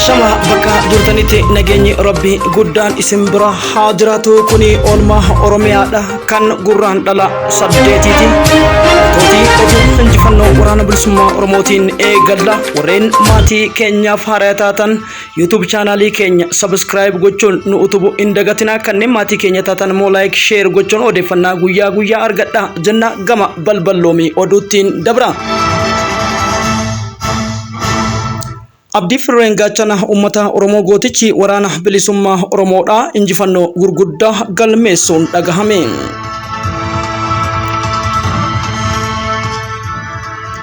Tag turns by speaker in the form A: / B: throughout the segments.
A: Ashama bakka jirtanitti nageenyi rabbi guddaan isin bira haa jiraatu. Kuni oolmaa Oromiyaadha kan gurraan dhala saddeetiiti. Tooti oduu injifannoo waraana bilisummaa Oromootiin eegalla. Warreen maatii keenyaaf haaraa taatan YouTube chaanaalii keenya subscribe gochuun nu utubu hin dagatina. Kanneen maatii keenya taatan immoo like share gochuun odeeffannaa guyyaa guyyaa argadha jenna. Gama balballoomii oduuttiin dabra. Abdii Firreen Gaachana ummata Oromoo gootichi waraana bilisummaa Oromoodha injifannoo gurguddaa galmeessuun dhagahame.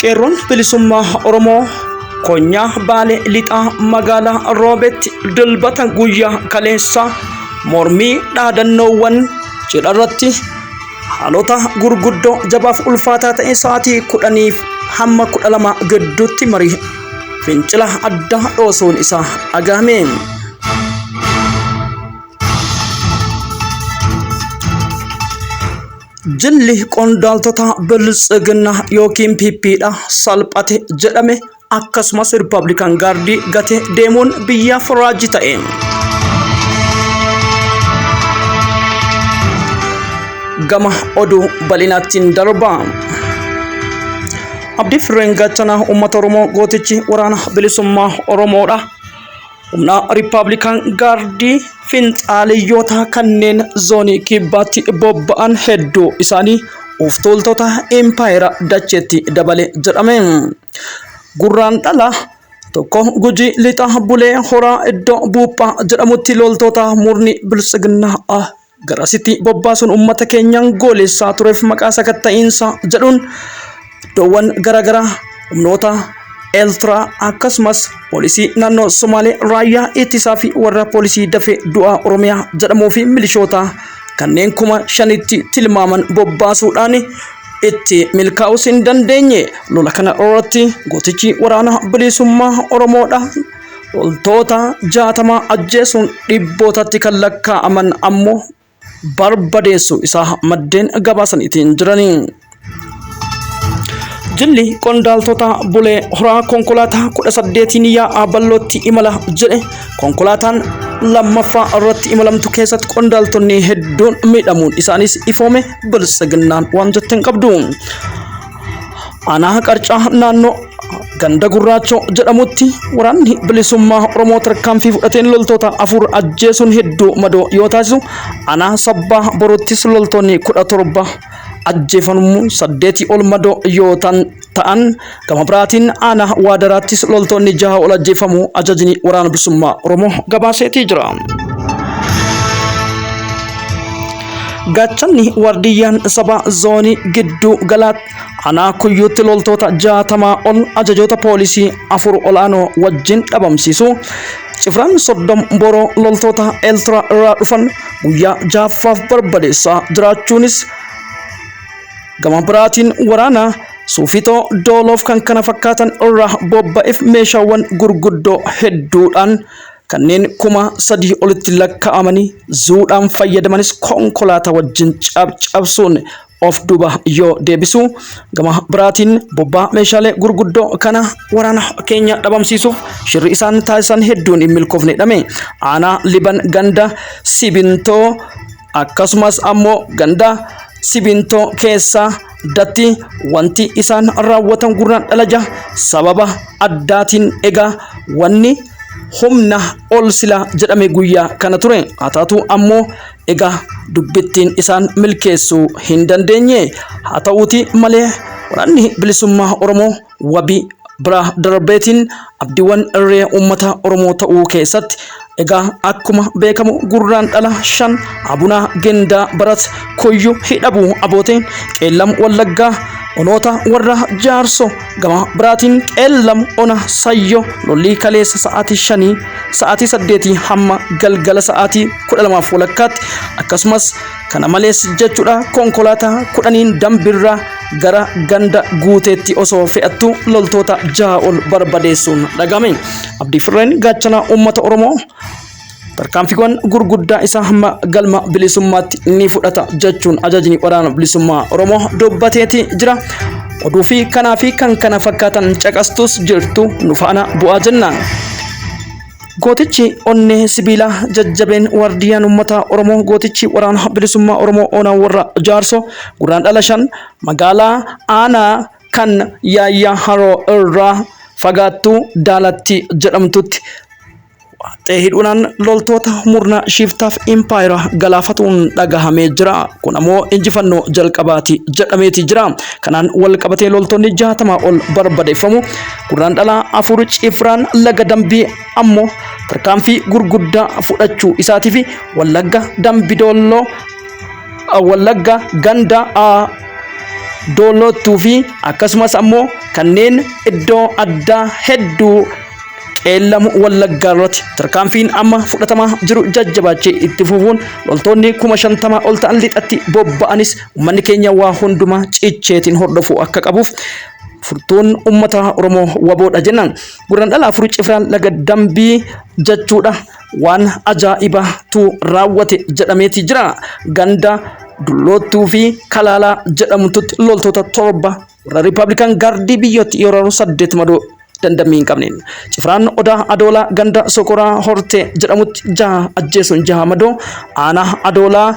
A: Qeerroon bilisummaa Oromoo Konyaa Baalee Lixaa magaalaa Roobetti dilbata guyyaa kaleessa mormii dhaadannoowwan jedharratti haalota gurguddoo jabaaf ulfaataa ta'e sa'aatii 10 hamma 12 gidduutti marii fincila adda dhoosuun isaa dhagahame. Jilli qondaaltota biltsiginnaa yookiin PPdha salphate jedhame akkasumas Republican Guardii gate deemuun biyyaaf raajii ta'e. Gama oduu bal'inaattiin darba. Abdii Firreen Gaachana ummata Oromoo gootichi waraana bilisummaa Oromoodha. Humna Republican Guardii finxaaliyyoota kanneen zoonii kibbaatti bobba'an hedduu isaanii uftultoota Empire dacheetti dabale jedhame. Gurraan dhala tokko Gujii Lixa Bulee Horaa iddoo Buuphaa jedhamutti loltoota murni biltsiginnaa garasitti bobbaasuun ummata keenyaan goolessaa tureef maqaa sakatta'iinsa jedhuun iddoowwan garaagaraa humnoota Eeltiraa akkasumas poolisii naannoo Somaalee raayyaa ittisaa fi warra poolisii dafee du'aa Oromiyaa jedhamuu fi milishoota kanneen 5,000tti tilmaaman bobbaasuudhaan itti milkaa'uus hin dandeenye. Lola kana irratti gootichi waraana bilisummaa Oromoodha loltoota 60 ajjeesuun dhibbootatti kan lakkaa'aman ammoo barbadeessu isaa maddeen gabaasaniitiin jiranii. Jilli qondaaltota Bulee Horaa konkolaataa 18 yaa'aa ballootti imala jedhe. Konkolaataan lammaffaa irratti imalamtu keessatti qondaaltonni hedduun miidhamuun isaanis ifoome biltsiginnaan waan jetteen qabdu. Aanaa Qarcaa naannoo Ganda Gurraachoo jedhamutti waraanni bilisummaa Oromoo tarkaanfii fudhateen loltoota 4 ajjeesuun hedduu madoo yoo taasisu, aanaa Sabbaa Borottis loltoonni 17 ajjeefamuu 8 ol madoo yoo ta'an, gama biraatiin aanaa Waadaraattis loltoonni 6 ol ajjeefamuu ajajni waraana bilisummaa Oromoo gabaaseetii jira. Gaachanni wardiyyaan saba zoonii gidduu galaat aanaa Kuyyuutti loltoota 60 ol ajajoota poolisii 4 olaanoo wajjin dhabamsiisu. Cifraan 30 boroo loltoota Eeltiraa irraa dhufan guyyaa 6ffaaf barbadeessaa jiraachuunis gama biraatiin waraana Suufitoo Dooloof kan kana fakkaatan irraa bobba'eef meeshaawwan gurguddoo hedduudhaan kanneen 3,000 olitti lakkaa'amanii zuudhaan fayyadamanis konkolaataa wajjin cabsuun of duuba yoo deebisu, gama biraatiin bobbaa meeshaalee gurguddoo kana waraana keenya dhabamsiisuuf shirri isaan taasisan hedduun hin milkoofnedhame. Aanaa Liban Ganda Sibintoo akkasumas ammoo Ganda Sibintoo keessaa datti wanti isaan raawwatan gurraan dhalaja sababa addaatiin egaa wanni humna ol sila jedhame guyyaa kana ture. Haa taatu ammoo egaa dubbittiin isaan milkeessuu hin dandeenye. Haa ta'uuti malee waraanni bilisummaa Oromoo wabii bira darbeetiin abdiiwwan irree ummata Oromoo ta'uu keessatti egaa akkuma beekamu gurraan dhala 5 Abunaa Gendaa Barat Kuyyuu Hidhabuu Abooteen Qeellam Wallaggaa onoota warra Jaarso gama biraatiin Qeellam Ona Sayyoo lolli kaleessa sa'aatii 8 hamma galgala sa'aatii 12 walakkaatti akkasumas kana malees jechuudha konkolaataa 10 dambirraa gara Ganda Guuteetti osoo fe'attu loltoota 6 ol barbadeessuun dhagame. Abdii Firreen Gaachana ummata Oromoo tarkaanfiiwwan gurguddaa isaa hamma galma bilisummaatti ni fudhata jechuun ajajni waraana bilisummaa Oromoo dubbateeti jira. Oduu fi kanaa fi kan kana fakkaatan caqastus jirtu nu faana bu'aa jenna. Gootichi onnee sibiilaa jajjabeen waardiyaan uummata Oromoo gootichi waraana bilisummaa Oromoo Onaa warra Jaarsoo Guraandhala 5 magaalaa aanaa kan Yaayyaa Haroo irraa fagaattuu Daalatti jedhamtutti hidhuudhaan loltoota murna shiftaaf impaayera galaafatuun dhagahamee jira. Kun ammoo injifannoo jalqabaati jedhameeti jira. Kanaan wal qabatee loltoonni 60 ol barbadeeffamu. Guraandhala 4 Cifraan laga Dambii ammoo tarkaanfii gurguddaa fudhachuu isaatii fi Wallagga ganda Doolottuu fi akkasumas ammoo kanneen iddoo addaa hedduu qeellamu Wallaggaa irratti tarkaanfiin amma fudhatamaa jiru jajjabaachee itti fufuun loltoonni 50 ol ta'an lixatti bobba'anis uummanni keenya waa hundumaa cicheetiin hordofuu akka qabuuf furtuun uummata Oromoo waboodha jennaan. Guraandhala 4 Cifraan laga Dambii jechuudha waan ajaa'ibatu raawwate jedhameeti jira. Ganda Doolottuu fi Kalaalaa jedhamtutti loltoota 7 warra Riippaabilikaan Gaardii biyyootti yeroo 8 madoo dandamii hin qabneen. Cifraan Odaa Adoolaa ganda Sokoraa Hortee jedhamutti 6 ajjeesuun 6 madoo aanaa Adoolaa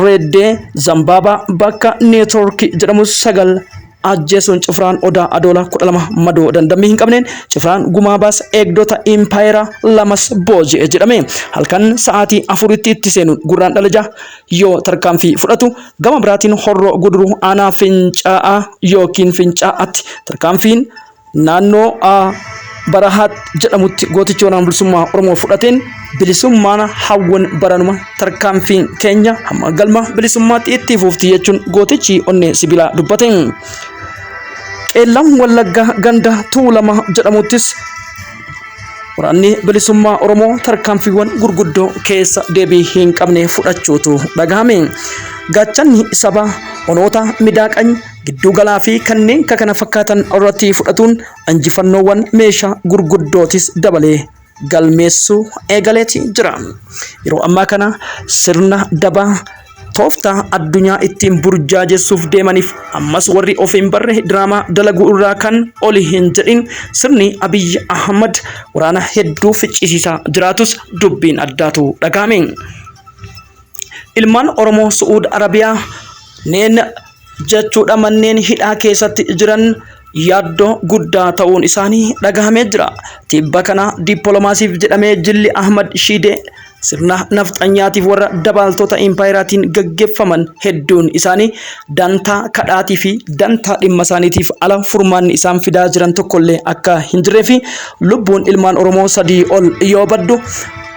A: Reeddee Zambaabaa bakka Neetwoorkii jedhamu 9 ajjeesuun Cifraan Odaa Adoolaa 12 madoo dandamii hin qabneen. Cifraan Gumaabaas eegdota impaayera 2 booji'e jedhame. Halkan sa'aatii 4tti itti seenuun Guraandhala 6 yoo tarkaanfii fudhatu gama biraatiin Horroo Guduruu aanaa Fincaa'aa yookiin Fincaa'aatti tarkaanfiin naannoo Barahaat jedhamutti gootichi waraana bilisummaa Oromoo fudhateen bilisummaan hawwan baranuma tarkaanfiin keenya hamma galma bilisummaatti itti fufti jechuun gootichi onnee sibiilaa dubbate. Qeellam Wallagga ganda Tuulama jedhamuttis waraanni bilisummaa Oromoo tarkaanfiiwwan gurguddoo keessa deebii hin qabne fudhachuutu dhagahame. Gaachanni saba onoota midaaqany gidduu galaa fi kanneen kana fakkaatan irratti fudhatuun injifannoowwan meeshaa gurguddootis dabalee galmeessuu eegaleeti jira. Yeroo ammaa kana sirna dabaa tooftaa addunyaa ittiin burjaajessuuf deemaniif ammas warri of hin barre diraamaa dalaguu irraa kan oli hin jedhin sirni Abiyyi Ahmad waraana hedduu ficcisiisaa jiraatus dubbiin addaatu dhagahame. Ilmaan Oromoo Su'uud Arabiyaa neen jechuudha manneen hidhaa keessatti jiran yaaddoo guddaa ta'uun isaanii dhagahamee jira. Tibba kana dippiloomaasiif jedhamee jilli Ahmad Shidee sirna nafxanyaatiif warra dabaaltota impaayeraatiin gaggeeffaman hedduun isaanii dantaa kadhaatii fi dantaa dhimma isaaniitiif ala furmaanni isaan fidaa jiran tokkollee akka hin jirree fi lubbuun ilmaan Oromoo 3 ol yoo baddu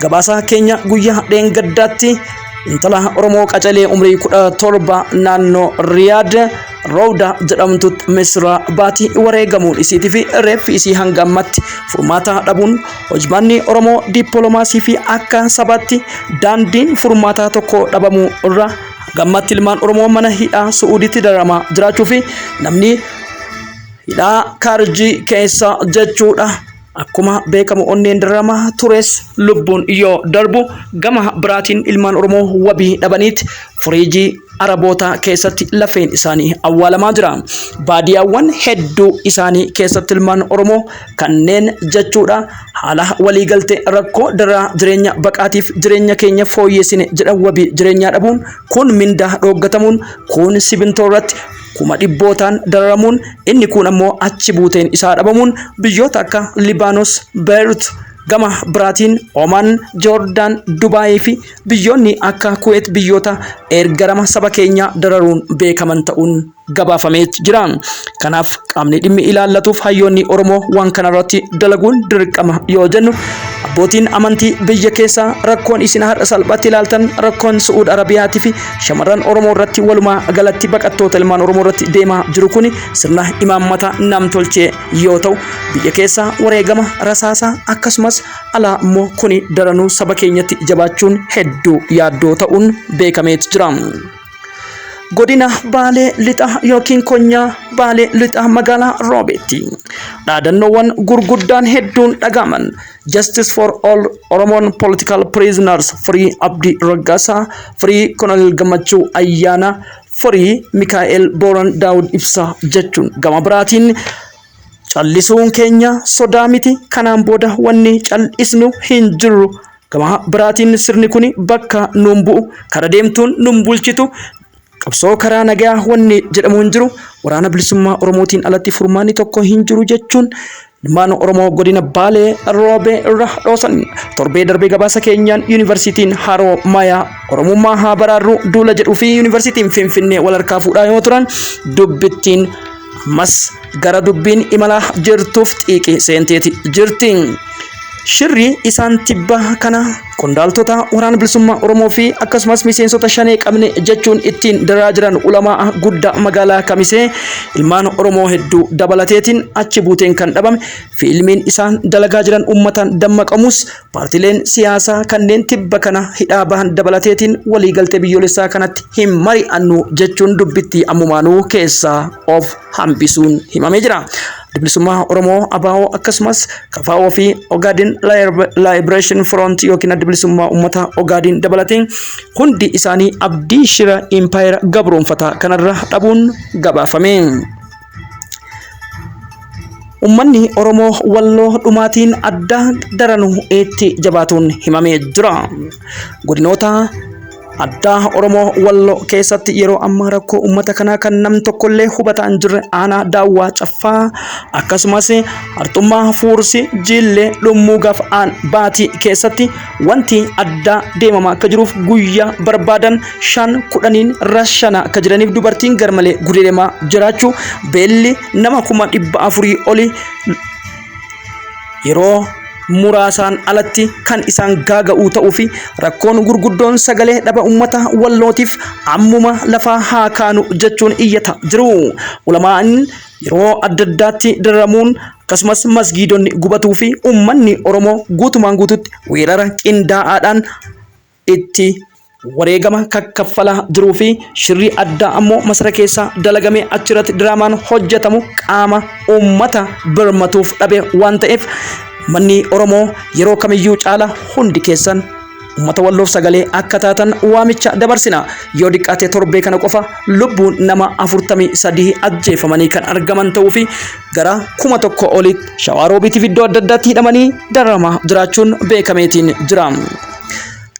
A: gabaasa keenya guyyaa dheengaddaatti intala Oromoo qacalee umrii 17 naannoo Riyaad Rawda jedhamtutti Misra baatii wareegamuun isiitii fi reeffi isii hanga ammatti furmaata dhabuun hojmanni Oromoo dippiloomaasii fi akka sabaatti daandiin furmaataa tokko dhabamuu irra gammatti ilmaan Oromoo mana hidhaa Su'uuditti daramaa jiraachuu fi namni hidhaa Kaarjii keessa jechuudha. Akkuma beekamu onneen dararamaa tures lubbuun yoo darbu gama biraatiin ilmaan Oromoo wabii dhabaniitti firiijii Araboota keessatti lafeen isaanii awwaalamaa jira. Baadiyyaawwan hedduu isaanii keessatti ilmaan Oromoo kanneen jechuudha haala waliigaltee rakkoo daraa jireenya baqaatiif jireenya keenya fooyyessine jedhan wabii jireenyaa dhabuun kun mindaa dhooggatamuun kun simintoo irratti kuma dhibbootaan dararamuun inni kun ammoo achi buuteen isaa dhabamuun biyyoota akka Libaanos, Beirut gama biraatiin Oman, Joordaan, Dubaayii fi biyyoonni akka Kuwait biyyoota ergarama saba keenyaa dararuun beekaman ta'uun gabaafamee jira. Kanaaf qaamni dhimmi ilaallatuuf hayyoonni Oromoo waan kanarratti dalaguun dirqama yoo jennu abbootiin amantii biyya keessaa rakkoon isin har'a salphatti ilaaltan rakkoon Su'uud Arabiyaatii fi shamarran Oromoo irratti walumaa galatti baqattoota ilmaan Oromoo irratti deemaa jiru kun sirna imaammata namtolchee yoo ta'u biyya keessaa wareegama rasaasaa akkasumas alaa immoo kun daranuu saba keenyatti jabaachuun hedduu yaaddoo ta'uun beekamee jira. Godina Baalee Lixa yookiin Konyaa Baalee Lixa magaalaa Roobeetti dhaadannoowwan gurguddaan hedduun dhagaman Justice for all Oromoon political prisoners Free Abdii Raggaasaa, Free Kolonel Gammachuu Ayyaana, Free Mikaa'el Booran Daawud Ibsaa jechuun gama biraatiin callisuun keenya sodaa miti kanaan booda wanni callisnu hin jirru. Gama biraatiin sirni kun bakka nuun bu'u kara deemtuun nuun bulchitu qabsoo karaa nagaa wanni jedhamu hin jiru waraana bilisummaa Oromootiin alatti furmaanni tokko hin jiru jechuun ilmaan Oromoo godina Baalee Roobee irra dhoosan torbee darbee gabaasa keenyaan yuunivarsiitiin Haroo Mayaa Oromummaa haa baraarru duula jedhuu fi yuunivarsiitiin Finfinnee wal harkaa fuudhaa yoo turan dubbittiin ammas gara dubbiin imalaa jirtuuf xiiqii seenteeti jirti. Shirri isaan tibba kana qondaaltota waraana bilisummaa Oromoo fi akkasumas miseensota shanee qabne jechuun ittiin daraa jiran ulamaa guddaa magaalaa Kamisee ilmaan Oromoo hedduu dabalateetiin achi buuteen kan dhabame fiilmiin isaan dalagaa jiran uummataan dammaqamus paartileen siyaasaa kanneen tibba kana hidhaa bahan dabalateetiin waliigaltee biyyoolessaa kanatti hin mari'annu jechuun dubbittii ammumaanuu keessaa of hambisuun himamee jira. Bilisummaa Oromoo ABO akkasumas KFO fi Ogaden Liberation Front yookiin bilisummaa uummata Ogaden dabalateen hundi isaanii abdii shira Empire gabroonfataa kanarra dhabuun gabaafame. Uummanni Oromoo walloo dhumaatiin adda daranuu itti jabaatuun himamee jira. Godinoota addaa Oromoo walloo keessatti yeroo ammaa rakkoo uummata kanaa kan nam tokkollee hubataa hin jirre aanaa daawwaa caffaa akkasumas hartummaa fuursi jillee dhummuugaaf aan baatii keessatti wanti addaa deemamaa akka jiruuf guyyaa barbaadan 5-10 rashana akka jiraniif dubartiin garmalee gudeedamaa jiraachuu beelli nama 400 oli yeroo muraasaan alatti kan isaan gaaga'uu ta'uu fi rakkoon gurguddoon sagalee dhaba uummata wallootiif ammuma lafaa haa kaanu jechuun iyyata jiru. Ulamaan yeroo adda addaatti dararamuun akkasumas masgiidonni gubatuu fi uummanni Oromoo guutumaan guututti weerara qindaa'aadhaan itti wareegama kakkafalaa jiruu fi shirri addaa ammoo masara keessa dalagamee achirratti diraamaan hojjetamu qaama uummata birmatuuf dhabe waan ta'eef manni Oromoo yeroo kamiyyuu caala hundi keessan uummata walloof sagalee akka taatan waamicha dabarsina. Yoo diqqaate torbee kana qofa lubbuun nama 43 ajjeefamanii kan argaman ta'uu fi gara 1,000 olitti Shawaaroobiitiif iddoo adda addaatti hidhamanii dararamaa jiraachuun beekameetiin jira.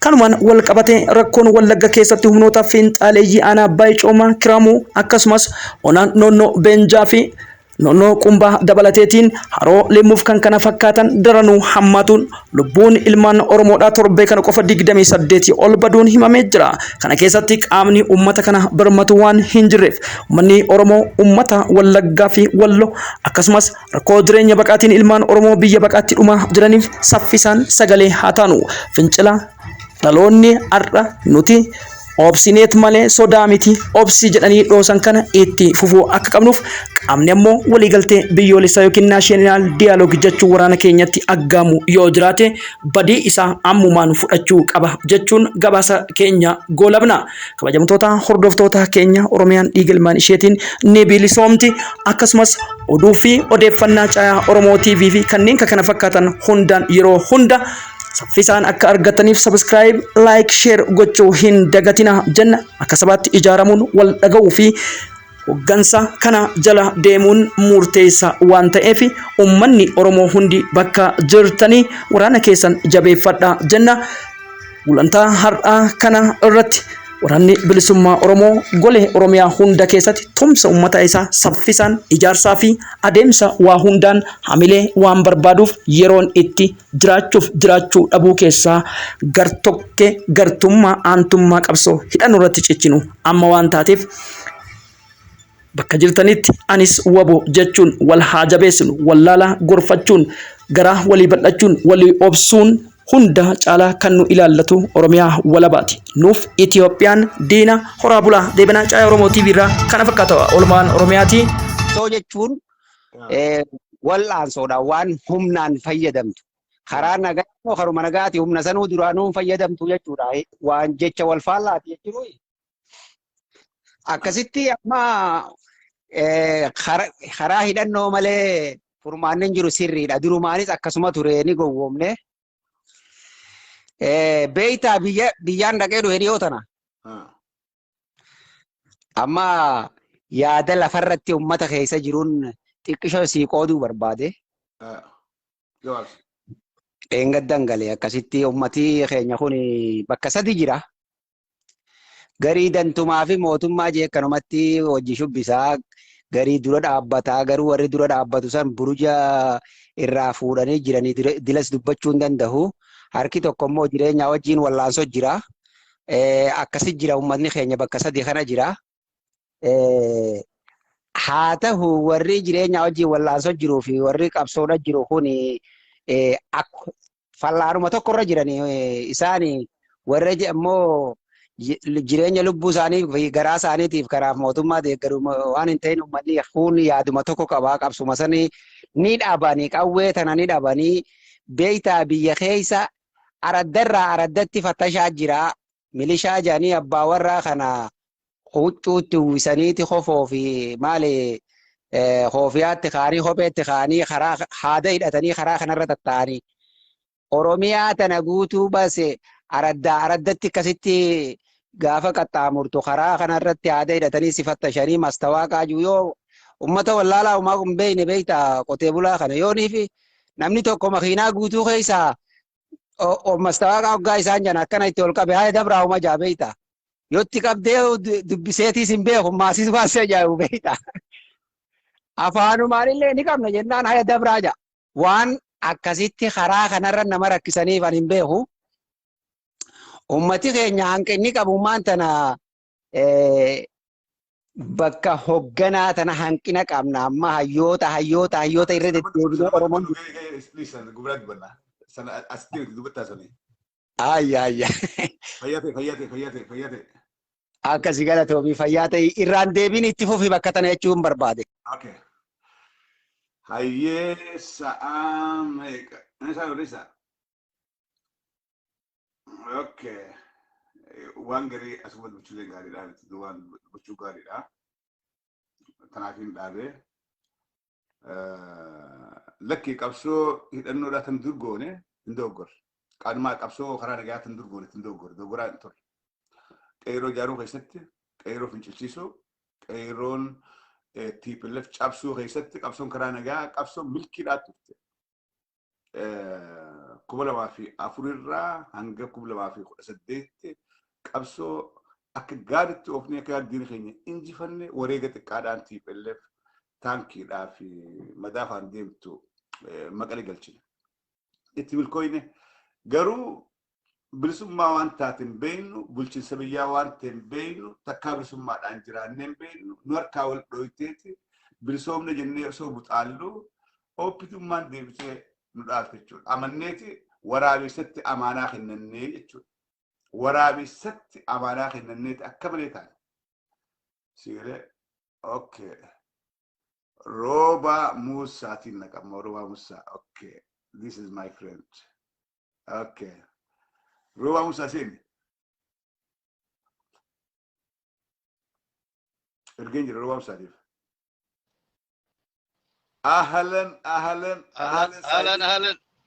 A: Kanumaan wal qabatee rakkoon Wallagga keessatti humnoota fiinxaaleeyyii aanaa Baay'icoomaa Kiramuu akkasumas onaan noonnoo Beenjaa fi noonnoo Qumbaa dabalateetiin haroo limmuuf kan kana fakkaatan daranuu hammaatuun lubbuun ilmaan Oromoodhaa torbee kana qofa 28 ol baduun himamee jira. Kana keessatti qaamni uummata kana birmatu waan hin jirreef uummanni Oromoo uummata Wallaggaa fi Walloo akkasumas rakkoo jireenya baqaatiin ilmaan Oromoo biyya baqaatti dhumaa jiraniif saffisaan sagalee haa taanu. Fincila dhaloonni har'a nuti obsineet malee sodaa miti obsi jedhanii dhoosan kana itti fufuu akka qabnuuf qaamni ammoo waliigaltee biyyoolessaa yookiin naashinaal diyaaloog jechuun waraana keenyatti aggaamu yoo jiraate badii isaa ammumaan fudhachuu qaba jechuun gabaasa keenya goolabna. Kabajamtoota hordoftoota keenya Oromiyaan dhiiga ilmaan isheetiin ni bilisoomti akkasumas oduu fi odeeffannaa caayaa Oromoo TV fi kanneen kana fakkaatan hundaan yeroo hunda saffisaan akka argataniif subscribe, like, share gochuu hin dagatina jenna. Akka sabaatti ijaaramuun wal dhaga'uu fi hoggansa kana jala deemuun murteessa waan ta'eef uummanni Oromoo hundi bakka jirtanii waraana keessan jabeeffadha jenna. Gulantaa har'aa kana irratti waraanni bilisummaa Oromoo golee Oromiyaa hunda keessatti tumsa uummata isaa saffisaan ijaarsaa fi adeemsa waa hundaan hamilee waan barbaaduuf yeroon itti jiraachuu dhabuu keessaa gartokke gartummaa aantummaa qabsoo hidhannoo irratti cichinu amma waan taateef bakka jirtanitti anis wabo jechuun wal haa jabeessinu, wallaalaa gorfachuun garaa walii bal'achuun walii obsuun hunda caalaa kan nu ilaallatu Oromiyaa walabaati. Nuuf Itiyoophiyaan diina horaa bulaa deebinaa caayaa Oromoo TV irraa kana fakkaata olmaan Oromiyaati.
B: Soo jechuun wal'aansoodhaan waan humnaan fayyadamtu karaa nagaa karuma nagaati humna sanuu duraanuu fayyadamtu jechuudha. Waan jecha wal faallaati jechuudha. Akkasitti amma karaa hidhannoo malee furmaanni jiru sirriidha. Durumaanis akkasuma ture ni gowwoomne. Beeytaa biyyaan dhaqee dhufe dhiyoo tana. Amma yaada lafarratti uummata keessa jiruun xiqqisho sii qooduu barbaade.
C: Jawaas.
B: Dheengaddan galee akkasitti uummatii keenya kun bakka sadi jira. Garii dantumaa fi mootummaa jee akkanumatti hojii shubbisaa garii dura dhaabbataa garuu warri dura dhaabbatu san buruja irraa fuudhanii jiranii dilas dubbachuu hin danda'u. Harki tokko immoo jireenya wajjin wallaansoo jira. Akkasi jira uummatni keenya bakka sadi kana jira. Haa ta'u warri jireenya wajjin wallaansoo jiruu fi warri qabsoodha jiru kun fallaaruma tokkorra jiranii isaanii warra immoo jireenya lubbuu isaanii fi garaa isaaniitiif karaaf mootummaa deeggaru waan hin ta'in uummanni kun yaaduma tokko qabaa qabsuma sanii ni dhaabanii qawwee tana ni dhaabanii beeytaa biyya keessa araddarraa araddatti fattashaa jira milishaa jedhanii abbaa warraa kana huccuutti uwwisaniiti hofoo fi maali hoofiyaatti kaanii kopheetti kaanii karaa haada hidhatanii karaa kanarra tatta'anii Oromiyaa tana guutuu baase araddatti akkasitti gaafa qaxxaamurtu karaa kanarratti haada hidhatanii si fattashanii mastawaa qaajuu yoo ummata wallaalaa uumaa kun beeyne beeyta qotee bulaa kana yooniif namni tokko makiinaa guutuu keessaa mastawaa hoggaa isaan jana akkana itti ol qabe haaya dabraa uuma jaa beeyta yotti qabdee dubbiseetiis hin beeku maasis baasee jaayu beeyta afaanumaan illee ni qabna jennaan haaya dabraa jaa waan akkasitti karaa kanarra nama rakkisaniif an hin beeku. Ummati keenya hanqinni qabummaan tana bakka hogganaa tana hanqina qabna amma hayyoota irra deddeebinee Oromoon. Ayya.
C: Fayyate.
B: Akkasii galatoomi fayyaa ta'e irraan deebiin itti fufi bakka tana jechuun barbaade.
C: Hayyee sa'aa meeqa? Isaa olisa. Okay. Waan garii asuma dubbachuu gaariidha. Waan dubbachuu gaariidha. Kanaaf hin dhaabee. Lakkii qabsoo hidhannoodhaa tan durgoone hin doggorre. Qaadumaa qabsoo karaa nagaa tan durgoone hin doggorre. Doggoraa hin turre. Qeeroo ijaaruu keessatti qeeroo fincilchiisuu qeeroon TPLF cabsuu keessatti qabsoon karaa nagaa qabsoon milkiidhaa turte. 2004 irraa hanga 2018 qabsoo akka gaariitti oofnee akka gaariin keenya injifanne wareega xiqqaadhaan TPLF taankiidhaa fi madaafaan deemtu maqalee galchine. Itti milkooyne garuu bilisummaa waan taateen beeknu bulchiinsa biyyaa waan ta'een beeknu takkaa bilisummaadhaan jiraanneen beeknu nu harkaa wal dhoyteeti bilisoomne jennee osoo buxaallu ooppitummaan deebisee nu dhaabte jechuudha. Amanneeti waraabessatti amaanaa kennannee jechuudha. Waraabessatti amaanaa kennanneeti akka malee taane. Sigalee okay. Rooba Muusaatiin naqama Rooba Muusaa. Okay. This is my friend. Okay. Rooba Muusaa seeni. Ergeen jira Rooba Muusaatiif. أهلا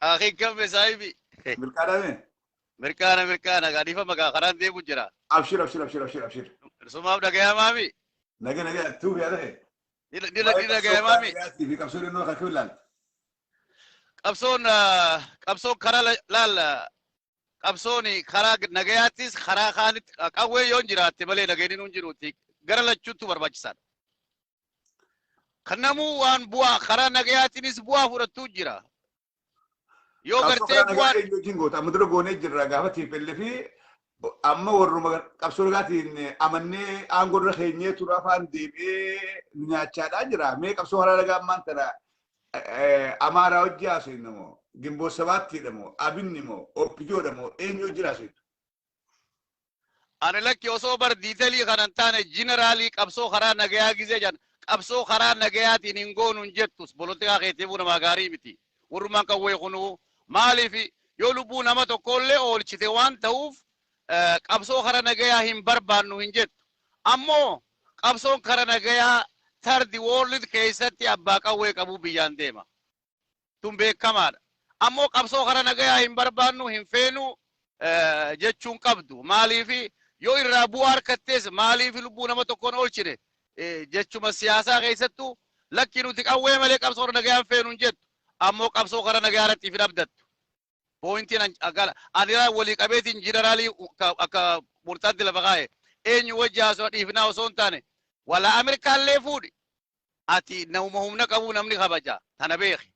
C: أخي كم سايبي مركانا قاعد فما قارن دي بجرا أبشر سمع بدك يا مامي نجا تو يا ده دي يا مامي في كبسون إنه خكولان كبسون كرا لا كبسوني كرا نجاتيس كرا خانت كأوي يونجرات تبلي نجيني نونجروتي قرلا تشوتو برباجسان Kanamu waan bu'aa karaa nagayaatiinis bu'aa fudhattuu jira. Yoo gartee bu'aan jingoota amma dura goonee jirra gaafa TPLF fi amma warruma qabsoo nagaatiin amannee aangoo irra keenyee tura afaan deebi'ee nyaachaadhaa jira. Mee qabsoo karaa nagaa ammaan tana Amaaraa hojii haasofnu moo Gimboo Sabaattiidha moo Abinni moo Oppijoodha moo eenyu hojii haasofnu? Ani lakki osoo bar diitalii kanan taane jineraalii qabsoo karaa nagayaa gizee jan qabsoo karaa nagayaatiin hin goonuun jettus polotikaa keetiifuu nama gaarii miti. Warrumaan kan wayi kunuu maaliif yoo lubbuu nama tokkollee oolchite waan ta'uuf qabsoo karaa nagayaa hin barbaannu hin jettu. Ammoo qabsoon karaa nagayaa tardi world keessatti abbaa qawwee qabu biyyaan deema. Tun beekamaadha. Ammoo qabsoo karaa nagayaa hin barbaannu hin feenu jechuun qabdu. Maaliif yoo irraa bu'aa harkattees maaliif lubbuu nama tokkoon oolchine? Jechuma siyaasaa keessattuu
D: لكن وتقوي ملك أبصر نجار فين ونجد أموك أبصر قرا نجارتي في نبدت بوينتين أقال أنا ولي كبيت جنرالي أك مرتد لبغاية إن يوجه صوت إفنا وصون تاني ولا أمريكا اللي فودي أتي نومهم نكابو نمني خبجا أنا بيخي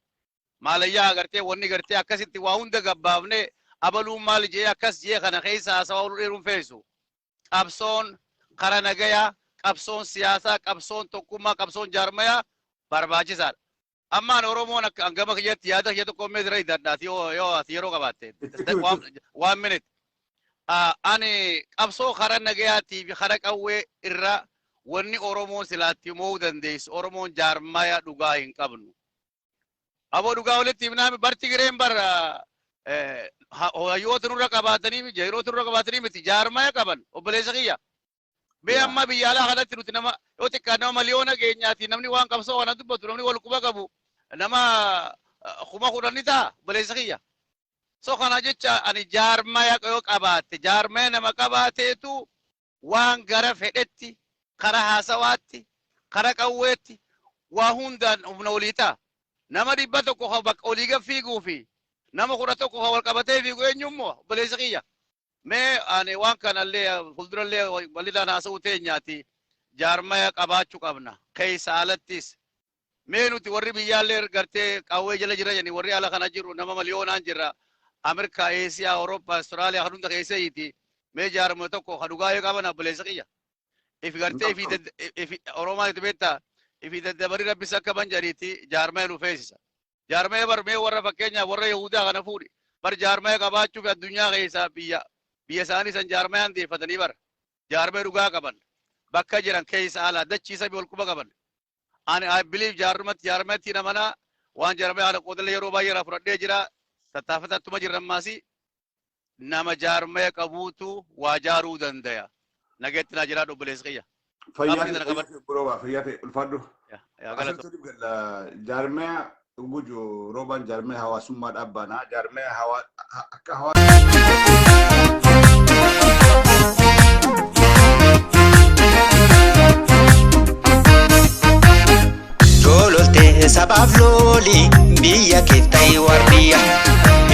D: ماليا أغرتي وني غرتي أكسيتي واهون دقبابني أبلو مال جي أكس جي خنا خيسا سوالو إيرون فيسو أبصون قرا نجايا أبصون سياسة أبصون توكوما أبصون جارميا barbaachisaadha. Ammaan Oromoon akka gama kiyyatti yaada kiyya tokko mee dira hidhadhaati yoo ati yeroo qabaatte. Waan minute. Ani qabsoo karaa nagayaatii fi karaa qawwee irra wanni Oromoon silaatti mo'uu dandeessu Oromoon jaarmaya dhugaa hin qabnu. Aboo dhugaa walitti himnaami barti gireen bara hayyoota nurra qabaatanii jeeroota nurra qabaatanii miti jaarmaya qaban obboleessa kiyya. Be amma biyya alaa kanatti nuti nama yoo xiqqaa nama miliyoona geenyaati namni waan qabsoo waan dubbatu namni wal quba qabu nama kuma kudhanni ta'a obboleessa kiyya. So kana jecha ani jaarmaya yoo qabaatte jaarmaya nama qabaateetu waan gara fedhetti kara haasawaatti kara qawweetti waa hundaan humna olii ta'a. Nama dhibba tokko bakka olii fiiguu fi nama kudha tokko wal qabatee fiigu eenyummoo obboleessa kiyya. Mee ani waan kanallee fuuldurallee walidhaan haasa'uu teenyaati jaarmaya qabaachuu qabna keessa alattis. Mee nuti warri biyyaallee gartee qawwee jala jira jenni warri ala kana jiru nama miliyoonaan jirra. Amerikaa, Eesiyaa, Awurooppaa, Austraaliyaa kan hunda keessayiiti. Mee jaarmaya tokko kan dhugaa yoo qaban obboleessa kiyya. Ifi gartee ifi Oromaan itti beektaa ifi daddabarii rabbis akka banjariitti jaarmaya nu feesisa. Jaarmaya bar mee warra fakkeenyaaf warra Yahudaa kana fuudhi. Bar jaarmaya qabaachuu fi addunyaa keessaa biyya isaanii san jaarmayaan deeffatanii bar. Jaarmaya dhugaa qaban. Bakka jiran keessa alaa dachiisa wal quba qaban. I believe jaarmayatti namanaa waan jaarmaya haala qoodalee yeroo baay'ee fudhadhee jira. Tattaafatuma jirran maasii nama jaarmaya qabuutu waa jaaruu dandaya. Nageetti naa jiraadhu obboleessa kiyya.
C: Fayyaate ulfaadhu. Jaarmaya guju roobaan jaarmaya hawaasummaa dhaabbanaa jaarmaya akka
E: Jololte sabaaf looli biyya keettayi wardiya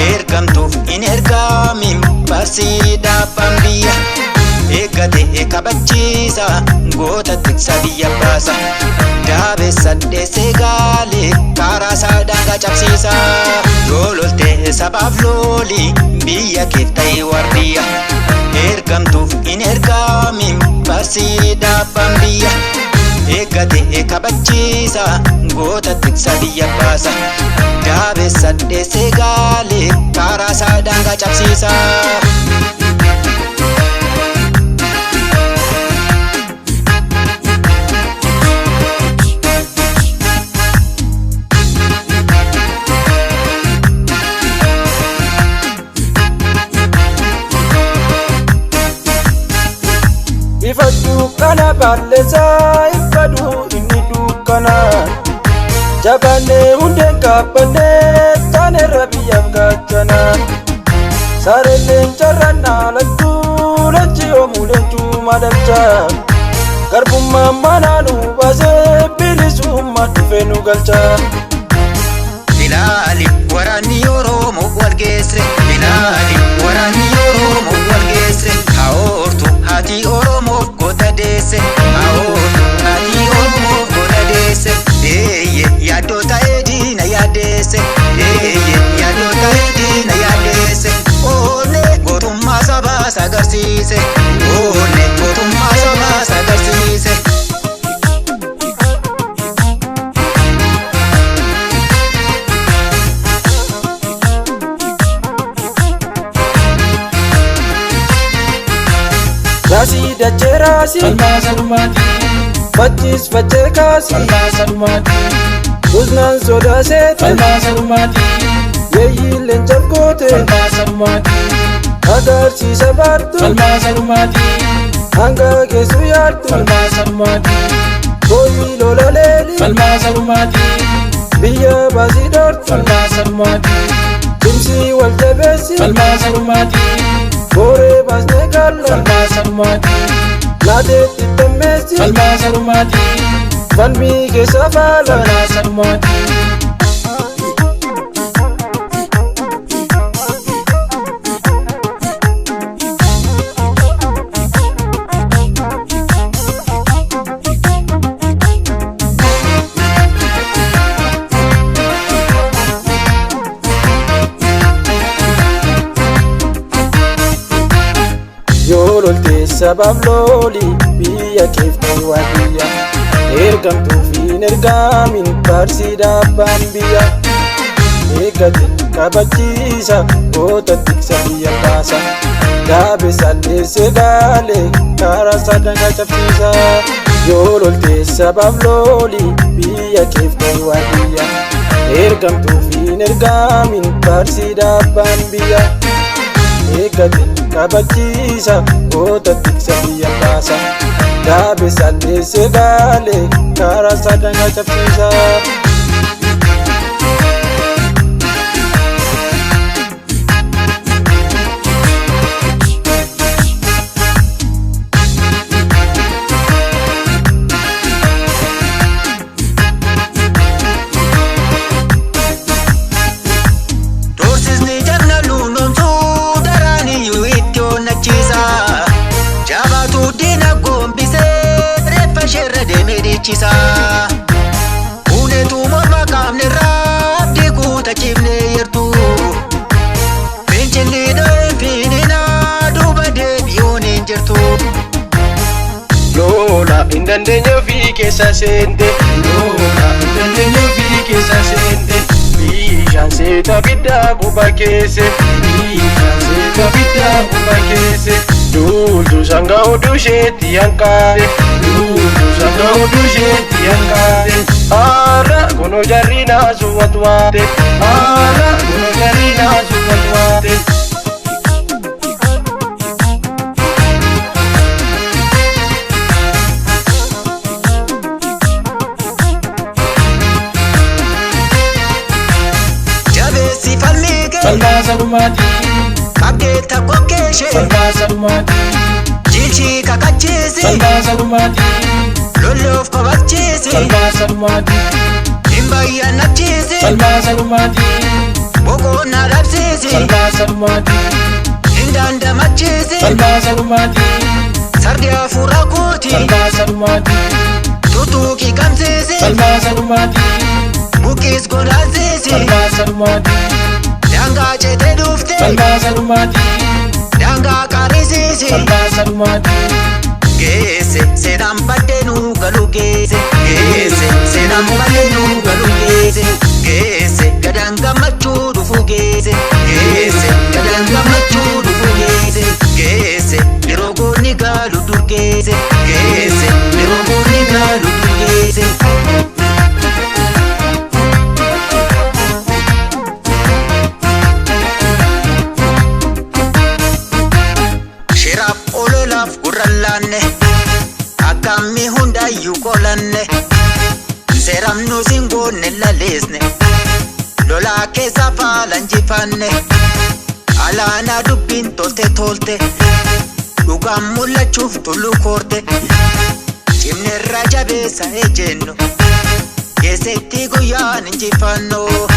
E: ergamtuuf in ergaamin barsii dhaabban biyya eeggate kabachiisa goota tiksa biyya baasa daabeessa dheessee gaalee karaa saadhaan cabsiisa. Jololte sabaaf looli biyya keettayi wardiya ergamtuuf in ergaamin barsii dhaabban biyya eeggate kabachiisa goota tiksa biyya baasa daabeessa dheessee gaalee karaa saadhaan cabsiisa.
F: Ifadhu kana balleessaa ifadhu inni dukkana jabaanee hundeen kaabbanee taanerra biyyaaf gaachana saareen carraan alatti leenci oomuu leencuu madalcha garbummaan manaanu baasee bilisummaa dhufee nu galcha.
E: Ilaali waraanni Oromoo wal geesse ilaali waraanni Oromoo wal geesse haoortu haati Oromoof goota deesse haoortu haati Oromoof goota deesse yaaddoo ta'ee diina yaaddeesse yaaddoo ta'ee diina yaaddeesse oollee gootummaa sabaas agarsiise oollee gootummaa sabaas agarsiise.
F: Rasi dachee rasi falmaa salumaati Fachis fachee kaasi falmaa salumaati Usnaan sodaasee falmaa salumaati Yeeyyi leencaf goote falmaa salumaati Agarsiisa baartu falmaa salumaati Hanga geessu yaartu falmaa salumaati Booyi lola leeli falmaa salumaati Biyya baasii dhoortu falmaa salumaati Tumsi wal jabeessi falmaa salumaati Bore basne gallo falmaa salumaati Laadeetti temmeessi falmaa salumaati falmii keessa faalan sanumaati. Yoololte sabab loli biyya keefte waadiyya ergamtuu fi ergaamin baarsi dhaabbaan biyya eeggate kabachiisa goota tiksa biyya baasa dhaabe salleesse gaalee karaa sadangaa cabsiisa. Yoololte sabab loli biyya keefte waadiyya ergamtuu fi ergaamin baarsi dhaabbaan biyya eeggate kabachiisa goota tiksa biyya baasa dhaabe salleesse gaalee karaa sadangaa cabsiisa.
E: Unetu morma qaamne raabdii kuuta cimne yertu fincilli dhoofin duuba deebi'uun hin jirtu.
F: Lola hin dandeenye ofii keessa seente lola hin dandeenye ofii keessa seente bishaan seeta biddaa quba keesse bishaan seeta biddaa quba keesse duultu sanga oduu isheetti hanqaate duultu sanga oduu isheetti hanqaate aara kuno jarri naasu watwaate aara kuno jarri naasu watwaate.
E: Jabeessi falmii
F: Salmaa sanumaati
E: qabdeetta kokkeeshee
F: salmaa sanumaati
E: jilchii kakachiisi
F: salmaa sanumaati
E: lolloof qabachiisi
F: salmaa sanumaati
E: hin bayyannachiisi
F: salmaa sanumaati
E: boqonnaa dhabsiisi
F: salmaa sanumaati
E: hin dandamachiisi
F: salmaa sanumaati
E: sardi hafuura kuuti
F: salmaa sanumaati
E: tutuuqii qabsiisi
F: salmaa sanumaati
E: buqqis godaansiisi
F: salmaa sanumaati
E: daangaa ceetee dhuufte
F: salmaa sanumaati
E: daangaa qaarisiisi
F: salmaa sanumaati
E: geesse seenaan baddeenuu galu geesse geesse seenaan baddeenuu galu geesse geesse gadaan gammachuu dhufu geesse geesse gadaan gammachuu dhufu geesse geesse yeroo goonni gaalu dur geesse geesse yeroo goonni gaalu dur geesse. Shiraaf ololaaf gurraan laanne akkamii hundaayyuu qolanne seeramnu singoonne laleesne lolaa keessa faalan jifanne alaanaa dubbiin tolte tolte dhugaan mul'achuuf tullu koorte cimnerra jabeessa ejjenno keessatti guyyaan injifannoo.